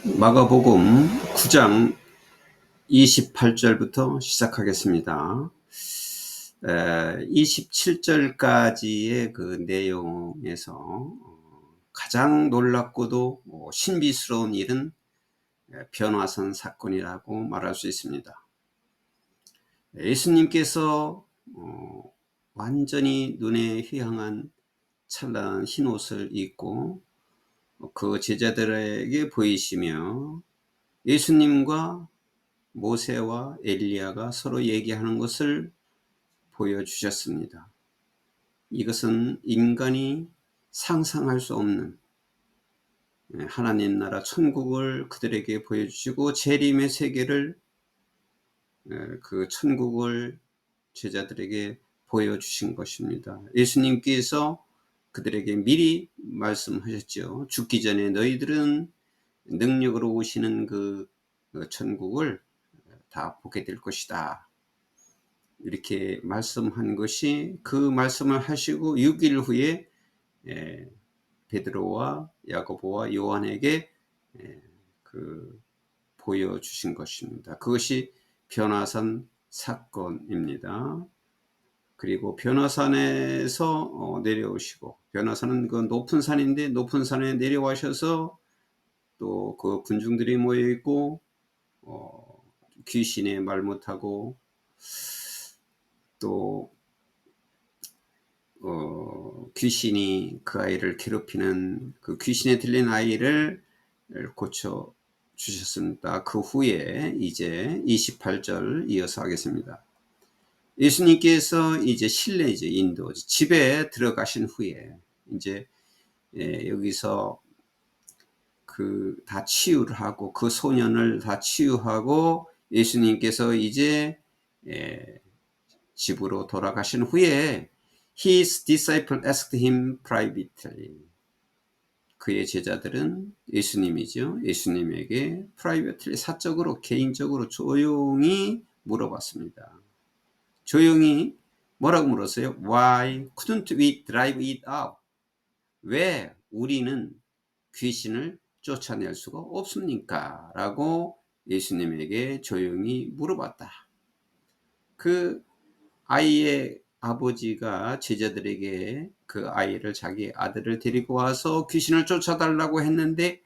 마가복음 9장 28절부터 시작하겠습니다. 27절까지의 그 내용에서 가장 놀랍고도 신비스러운 일은 변화산 사건이라고 말할 수 있습니다. 예수님께서 완전히 눈에 휘황한 찬란한 흰옷을 입고 그 제자들에게 보이시며 예수님과 모세와 엘리야가 서로 얘기하는 것을 보여주셨습니다. 이것은 인간이 상상할 수 없는 하나님 나라 천국을 그들에게 보여주시고 재림의 세계를, 그 천국을 제자들에게 보여주신 것입니다. 예수님께서 그들에게 미리 말씀하셨죠. 죽기 전에 너희들은 능력으로 오시는 그 천국을 다 보게 될 것이다. 이렇게 말씀한 것이, 그 말씀을 하시고 6일 후에 베드로와 야고보와 요한에게 그 보여주신 것입니다. 그것이 변화산 사건입니다. 그리고 변화산에서 내려오시고, 변화산은 그 높은 산인데 높은 산에 내려와셔서 또 그 군중들이 모여 있고 귀신의 말 못하고 또 귀신이 그 아이를 괴롭히는 그 귀신에 들린 아이를 고쳐 주셨습니다. 그 후에 이제 28절 이어서 하겠습니다. 예수님께서 이제 실내죠, 인도 집에 들어가신 후에 이제 여기서 그 다 치유를 하고 그 소년을 다 치유하고 예수님께서 이제 집으로 돌아가신 후에 His disciples asked him privately. 그의 제자들은 예수님이죠. 예수님에게 privately, 사적으로, 개인적으로 조용히 물어봤습니다. 조용히 뭐라고 물었어요? Why couldn't we drive it out? 왜 우리는 귀신을 쫓아낼 수가 없습니까? 라고 예수님에게 조용히 물어봤다. 그 아이의 아버지가 제자들에게 그 아이를, 자기 아들을 데리고 와서 귀신을 쫓아달라고 했는데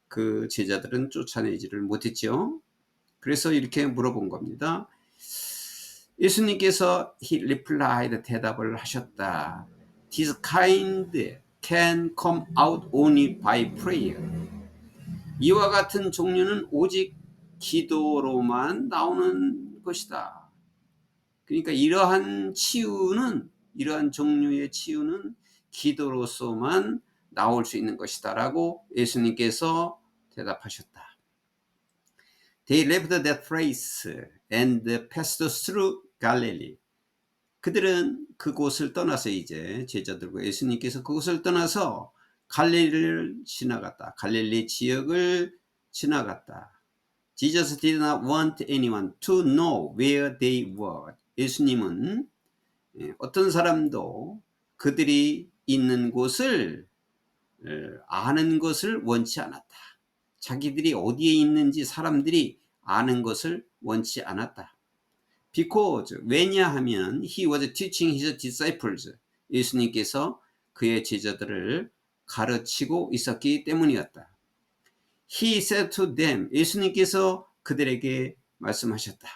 그 제자들은 쫓아내지를 못했죠. 그래서 이렇게 물어본 겁니다. 예수님께서 he replied, 대답을 하셨다. This kind can come out only by prayer. 이와 같은 종류는 오직 기도로만 나오는 것이다. 그러니까 이러한 치유는, 이러한 종류의 치유는 기도로서만 나올 수 있는 것이다 라고 예수님께서 대답하셨다. They left that place and passed through Galilee. 그들은 그곳을 떠나서, 이제 제자들과 예수님께서 그곳을 떠나서 갈릴리를 지나갔다. 갈릴리 지역을 지나갔다. Jesus did not want anyone to know where they were. 예수님은 어떤 사람도 그들이 있는 곳을 아는 것을 원치 않았다. 자기들이 어디에 있는지 사람들이 아는 것을 원치 않았다. Because, 왜냐하면 he was teaching his disciples. 예수님께서 그의 제자들을 가르치고 있었기 때문이었다. He said to them, 예수님께서 그들에게 말씀하셨다.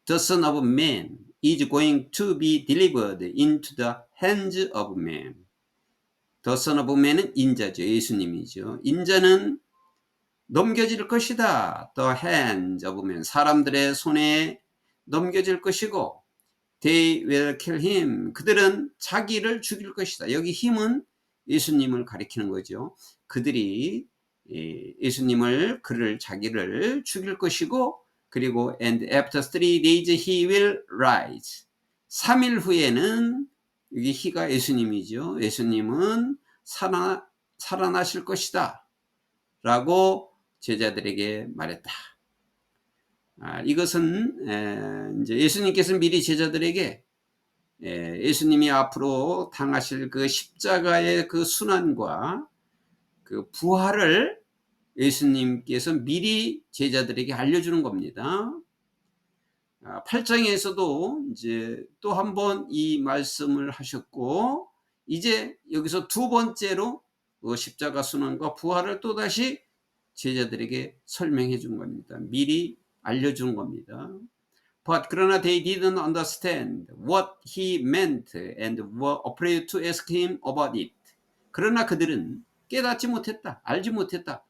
The Son of Man is going to be delivered into the hands of men. The Son of Man은 인자죠. 예수님이죠. 인자는 넘겨질 것이다. The hands of men. 사람들의 손에 넘겨질 것이고, They will kill him. 그들은 자기를 죽일 것이다. 여기 힘은 예수님을 가리키는 거죠. 그들이 예수님을, 그를, 자기를 죽일 것이고, 그리고 and after 3 days he will rise. 3일 후에는, 여기 he가 예수님이죠. 예수님은 살아나실 것이다 라고 제자들에게 말했다. 이것은 이제 예수님께서 미리 제자들에게 예수님이 앞으로 당하실 그 십자가의 그 순환과 그 부활을 예수님께서 미리 제자들에게 알려주는 겁니다. 8장에서도 이제 또 한 번 이 말씀을 하셨고, 이제 여기서 두 번째로 십자가 순환과 부활을 또다시 제자들에게 설명해 준 겁니다. 미리 알려준 겁니다. But 그러나 they didn't understand what he meant and were afraid to ask him about it. 그러나 그들은 깨닫지 못했다. 알지 못했다.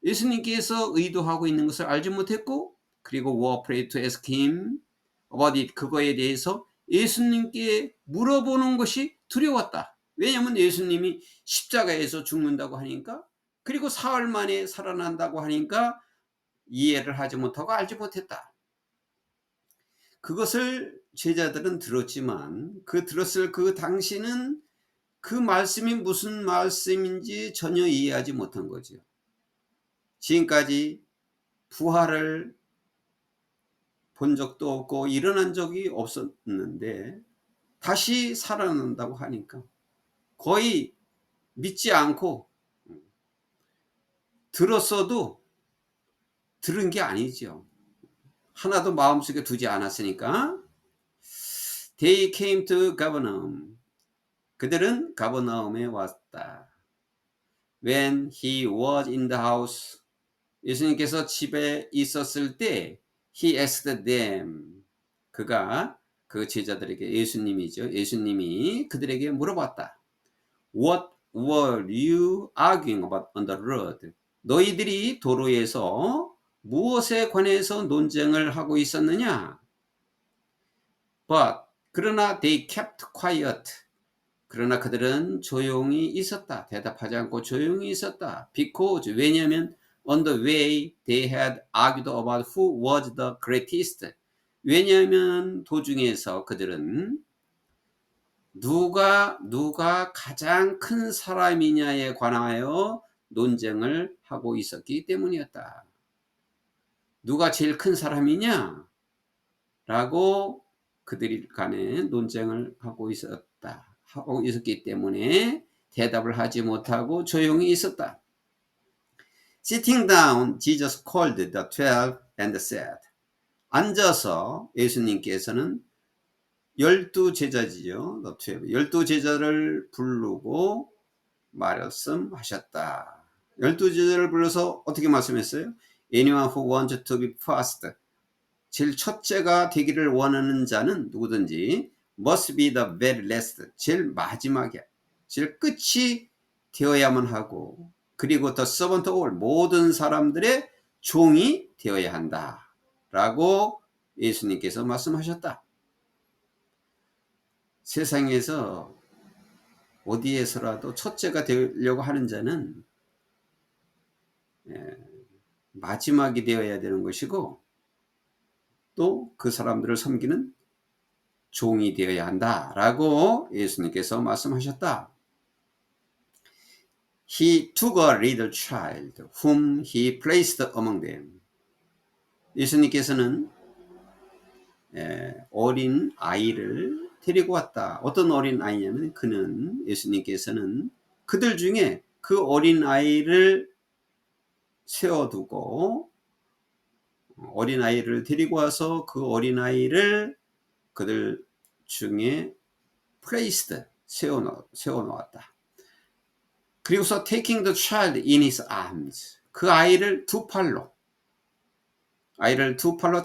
예수님께서 의도하고 있는 것을 알지 못했고, 그리고 were afraid to ask him about it. 그거에 대해서 예수님께 물어보는 것이 두려웠다. 왜냐하면 예수님이 십자가에서 죽는다고 하니까, 그리고 사흘 만에 살아난다고 하니까 이해를 하지 못하고 알지 못했다. 그것을 제자들은 들었지만 그 들었을 그 당시는 그 말씀이 무슨 말씀인지 전혀 이해하지 못한 거죠. 지금까지 부활을 본 적도 없고 일어난 적이 없었는데 다시 살아난다고 하니까 거의 믿지 않고, 들었어도 들은 게 아니죠. 하나도 마음속에 두지 않았으니까. They came to Capernaum. 그들은 가버나움에 왔다. When he was in the house. 예수님께서 집에 있었을 때 he asked them. 그가 그 제자들에게, 예수님이죠. 예수님이 그들에게 물어봤다. What were you arguing about on the road? 너희들이 도로에서 무엇에 관해서 논쟁을 하고 있었느냐? But 그러나 they kept quiet. 그러나 그들은 조용히 있었다. 대답하지 않고 조용히 있었다. Because 왜냐하면 on the way they had argued about who was the greatest. 왜냐하면 도중에서 그들은 누가 가장 큰 사람이냐에 관하여 논쟁을 하고 있었기 때문이었다. 누가 제일 큰 사람이냐? 라고 그들이 간에 논쟁을 하고 있었기 때문에 대답을 하지 못하고 조용히 있었다. Sitting down, Jesus called the 12 and said. 앉아서 예수님께서는 12제자지요. 12제자를 부르고 말씀하셨다. 12제자를 불러서 어떻게 말씀했어요? Anyone who wants to be first. 제일 첫째가 되기를 원하는 자는 누구든지 must be the very last. 제일 마지막이야. 제일 끝이 되어야만 하고, 그리고 the servant of all. 모든 사람들의 종이 되어야 한다. 라고 예수님께서 말씀하셨다. 세상에서 어디에서라도 첫째가 되려고 하는 자는 마지막이 되어야 되는 것이고, 또 그 사람들을 섬기는 종이 되어야 한다라고 예수님께서 말씀하셨다. He took a little child whom he placed among them. 예수님께서는 어린 아이를 데리고 왔다. 어떤 어린 아이냐면 예수님께서는 그들 중에 그 어린 아이를 세워두고, 어린 아이를 데리고 와서 그 어린 아이를 그들 중에 placed, 세워놓았다. 그리고서 taking the child in his arms. 그 아이를 두 팔로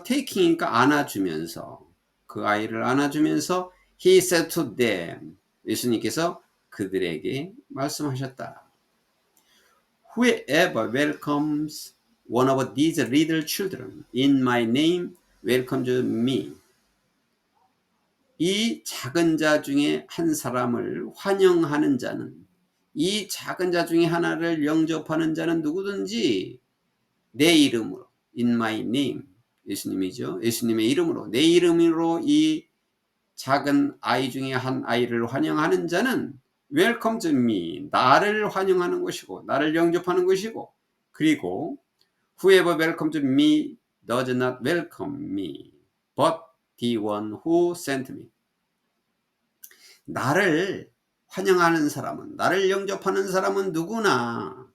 taking이니까 안아주면서, 그 아이를 안아주면서 he said to them. 예수님께서 그들에게 말씀하셨다. Whoever welcomes one of these little children in my name welcomes me. 이 작은 자 중에 한 사람을 환영하는 자는, 이 작은 자 중에 하나를 영접하는 자는 누구든지 내 이름으로, in my name, 예수님이죠. 예수님의 이름으로, 내 이름으로 이 작은 아이 중에 한 아이를 환영하는 자는 welcome to me, 나를 환영하는 것이고, 나를 영접하는 것이고, 그리고 whoever welcomes me does not welcome me, but the one who sent me. 나를 환영하는 사람은, 나를 영접하는 사람은 누구나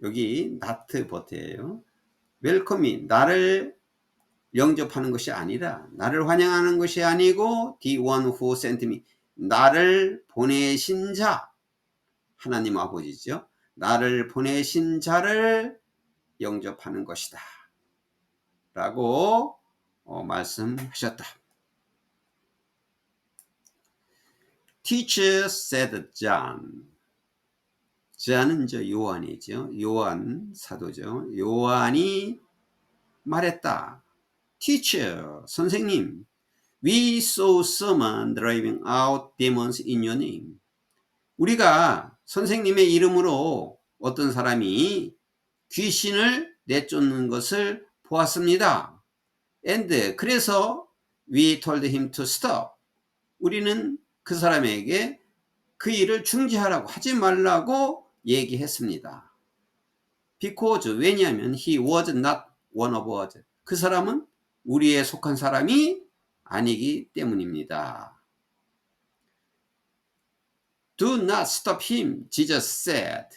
여기 not but예요. 웰컴이 나를 영접하는 것이 아니라, 나를 환영하는 것이 아니고 the one who sent me, 나를 보내신 자, 하나님 아버지죠. 나를 보내신 자를 영접하는 것이다 라고 말씀하셨다. Teacher said John. John은 저 요한이죠. 요한 사도죠. 요한이 말했다. Teacher, 선생님, we saw someone driving out demons in your name. 우리가 선생님의 이름으로 어떤 사람이 귀신을 내쫓는 것을 보았습니다. And 그래서 we told him to stop. 우리는 그 사람에게 그 일을 중지하라고, 하지 말라고 얘기했습니다. Because 왜냐하면 he was not one of us. 그 사람은 우리에 속한 사람이 아니기 때문입니다. Do not stop him, Jesus said.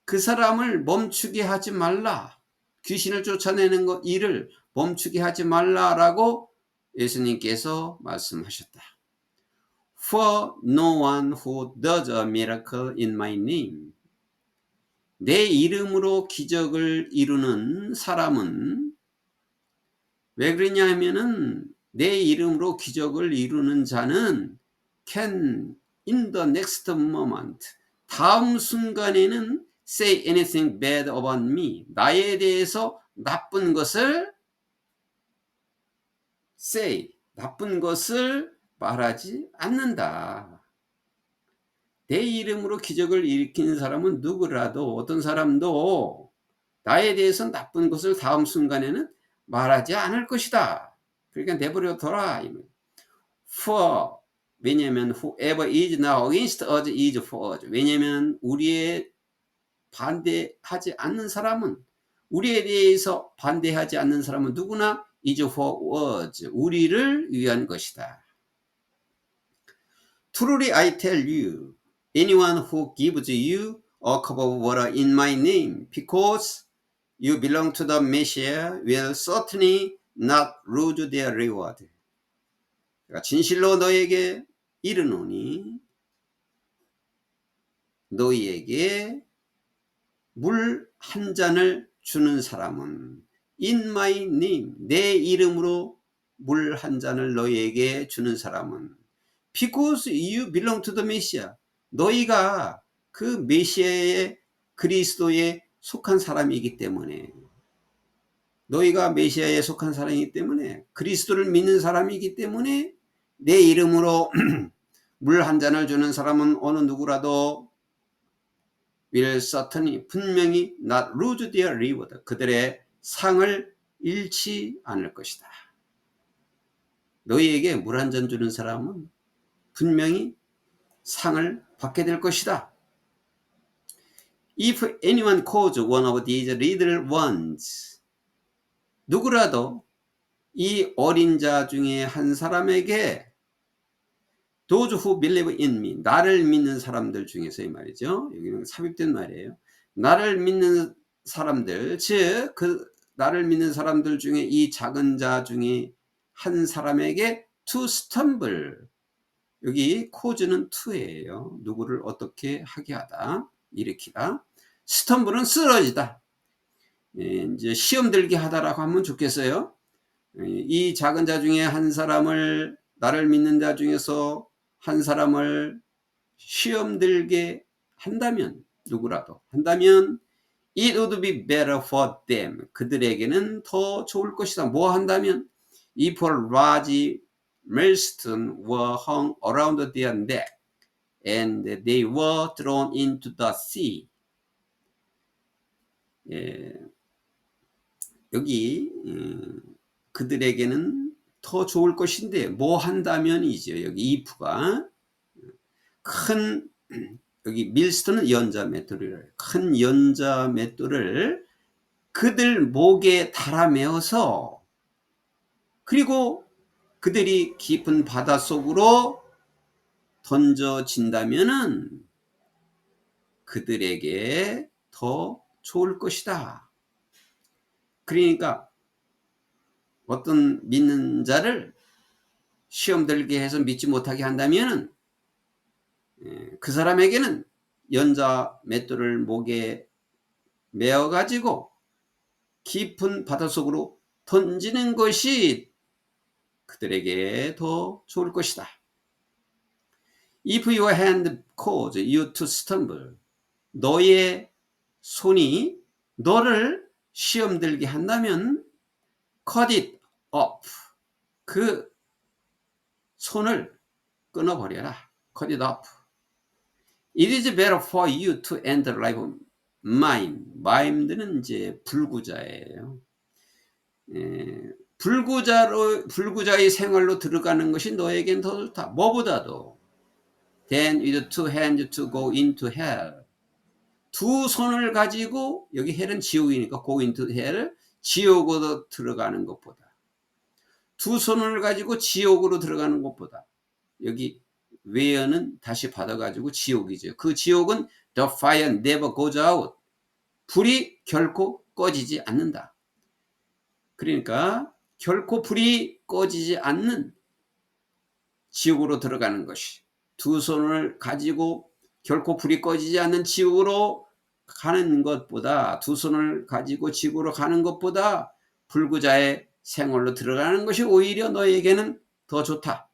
그 사람을 멈추게 하지 말라. 귀신을 쫓아내는 일을 멈추게 하지 말라라고 예수님께서 말씀하셨다. For no one who does a miracle in my name. 내 이름으로 기적을 이루는 사람은, 왜 그러냐 하면은 내 이름으로 기적을 이루는 자는 can in the next moment, 다음 순간에는 say anything bad about me, 나에 대해서 나쁜 것을 say, 나쁜 것을 말하지 않는다. 내 이름으로 기적을 일으키는 사람은 누구라도, 어떤 사람도 나에 대해서 나쁜 것을 다음 순간에는 말하지 않을 것이다. 그러니까 내버려둬라. For, 왜냐하면 whoever is now against us is for us. 왜냐하면 우리의 반대하지 않는 사람은, 우리에 대해서 반대하지 않는 사람은 누구나 is for us, 우리를 위한 것이다. Truly I tell you, anyone who gives you a cup of water in my name, because you belong to the Messiah, will certainly not lose their reward. 진실로 너에게 이르노니, 너희에게 물 한 잔을 주는 사람은 in my name, 내 이름으로 물 한 잔을 너희에게 주는 사람은 because you belong to the Messiah, 너희가 그 메시아의, 그리스도에 속한 사람이기 때문에, 너희가 메시아에 속한 사람이기 때문에, 그리스도를 믿는 사람이기 때문에 내 이름으로 물 한 잔을 주는 사람은 어느 누구라도 will certainly, 분명히 not lose their reward, 그들의 상을 잃지 않을 것이다. 너희에게 물 한 잔 주는 사람은 분명히 상을 받게 될 것이다. If anyone calls one of these little ones, 누구라도 이 어린 자 중에 한 사람에게, those who believe in me, 나를 믿는 사람들 중에서, 이 말이죠. 여기는 삽입된 말이에요. 나를 믿는 사람들, 즉 그 나를 믿는 사람들 중에 이 작은 자 중에 한 사람에게 to stumble, 여기 cause는 to예요. 누구를 어떻게 하게 하다, 일으키다. stumble은 쓰러지다. 이제 시험 들게 하다라고 하면 좋겠어요. 이 작은 자 중에 한 사람을, 나를 믿는 자 중에서 한 사람을 시험 들게 한다면, 누구라도 한다면 it would be better for them, 그들에게는 더 좋을 것이다. 뭐 한다면 if a large millstone were hung around their neck and they were thrown into the sea. 여기 그들에게는 더 좋을 것인데 뭐 한다면이죠. 여기 if가 큰, 여기 밀스톤은 연자 맷돌이래요. 큰 연자 맷돌을 그들 목에 달아 메어서, 그리고 그들이 깊은 바닷속으로 던져진다면은 그들에게 더 좋을 것이다. 그러니까 어떤 믿는 자를 시험 들게 해서 믿지 못하게 한다면 그 사람에게는 연자 맷돌을 목에 메어 가지고 깊은 바닷속으로 던지는 것이 그들에게 더 좋을 것이다. If your hand cause you to stumble, 너의 손이 너를 시험 들게 한다면 cut it off, 그 손을 끊어버려라. cut it off. It is better for you to enter life maimed. maimed는 이제 불구자예요. 불구자의 생활로 들어가는 것이 너에겐 더 좋다. 뭐보다도 than with two hands to go into hell. 두 손을 가지고, 여기 헬은 지옥이니까 go into hell, 지옥으로 들어가는 것보다, 두 손을 가지고 지옥으로 들어가는 것보다, 여기 where는 다시 받아가지고 지옥이죠. 그 지옥은 the fire never goes out. 불이 결코 꺼지지 않는다. 그러니까 결코 불이 꺼지지 않는 지옥으로 들어가는 것이, 두 손을 가지고 결코 불이 꺼지지 않는 지옥으로 가는 것보다, 두 손을 가지고 지옥으로 가는 것보다 불구자의 생활로 들어가는 것이 오히려 너에게는 더 좋다.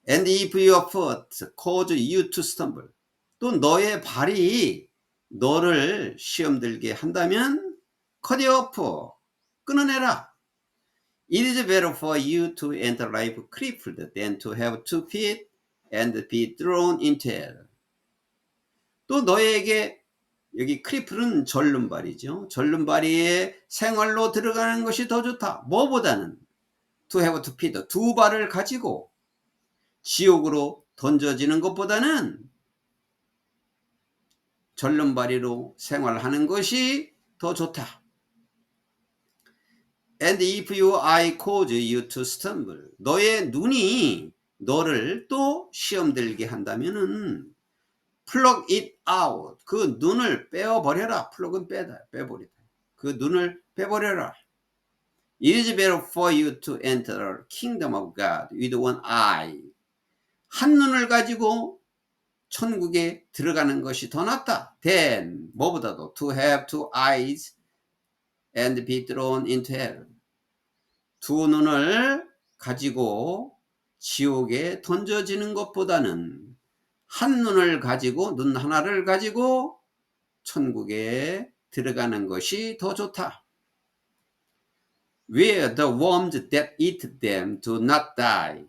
And if your foot cause you to stumble, 또 너의 발이 너를 시험 들게 한다면 cut it off, 끊어내라. It is better for you to enter life crippled than to have 2 feet and be thrown into hell. 또 너에게, 여기 크리플은 절름발이죠. 절름발이의 생활로 들어가는 것이 더 좋다. 뭐보다는 to have 2 feet, 두 발을 가지고 지옥으로 던져지는 것보다는 절름발이로 생활하는 것이 더 좋다. And if your eye cause you to stumble, 너의 눈이 너를 또 시험 들게 한다면은 plug it out, 그 눈을 빼어버려라. plug은 빼버리다. 그 눈을 빼버려라. It is better for you to enter the kingdom of God with one eye. 한 눈을 가지고 천국에 들어가는 것이 더 낫다. than, 뭐보다도 to have 2 eyes and be thrown into hell. 두 눈을 가지고 지옥에 던져지는 것보다는 한 눈을 가지고, 눈 하나를 가지고 천국에 들어가는 것이 더 좋다. Where the worms that eat them do not die,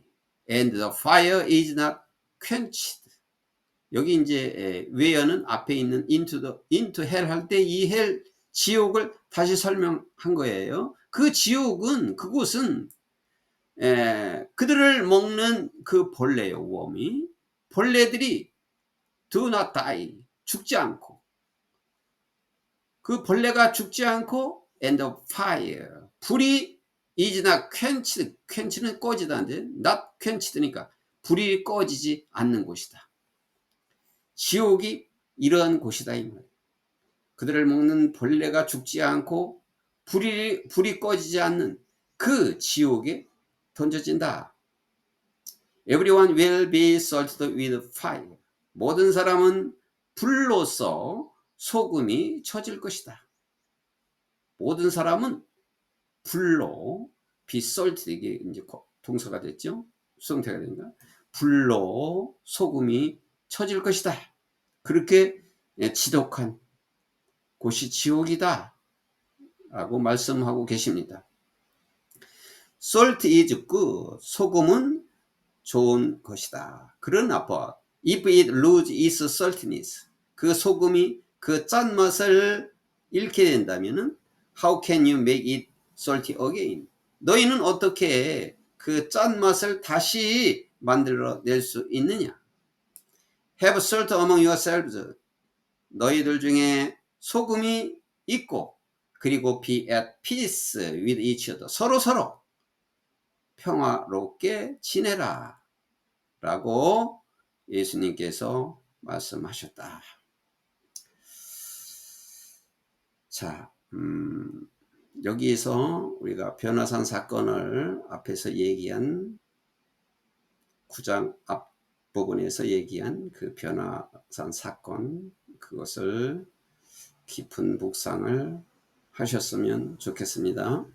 and the fire is not quenched. 여기 이제 where는 앞에 있는 into hell 할 때 이 hell, 지옥을 다시 설명한 거예요. 그 지옥은, 그곳은 그들을 먹는 그 벌레요, 웜이. 벌레들이 do not die, 죽지 않고, 그 벌레가 죽지 않고, and the fire, 불이 is not quenched, quench는 꺼지다는데 not quenched니까 불이 꺼지지 않는 곳이다. 지옥이 이러한 곳이다 이 말이에요. 그들을 먹는 벌레가 죽지 않고 불이 꺼지지 않는 그 지옥에 던져진다. Everyone will be salted with fire. 모든 사람은 불로서 소금이 쳐질 것이다. 모든 사람은 불로, be salted, 이게 이제 동사가 됐죠. 수동태가 됩니다. 불로 소금이 쳐질 것이다. 그렇게 지독한 곳이 지옥이다 라고 말씀하고 계십니다. Salt is good. 소금은 좋은 것이다. 그러나 but if it lose its saltiness, 그 소금이 그 짠맛을 잃게 된다면은 how can you make it salty again? 너희는 어떻게 그 짠맛을 다시 만들어낼 수 있느냐? Have salt among yourselves. 너희들 중에 소금이 있고, 그리고 be at peace with each other. 서로 평화롭게 지내라 라고 예수님께서 말씀하셨다. 자, 여기에서 우리가 변화산 사건을 앞에서 얘기한 9장 앞부분에서 얘기한 그 변화산 사건, 그것을 깊은 묵상을 하셨으면 좋겠습니다.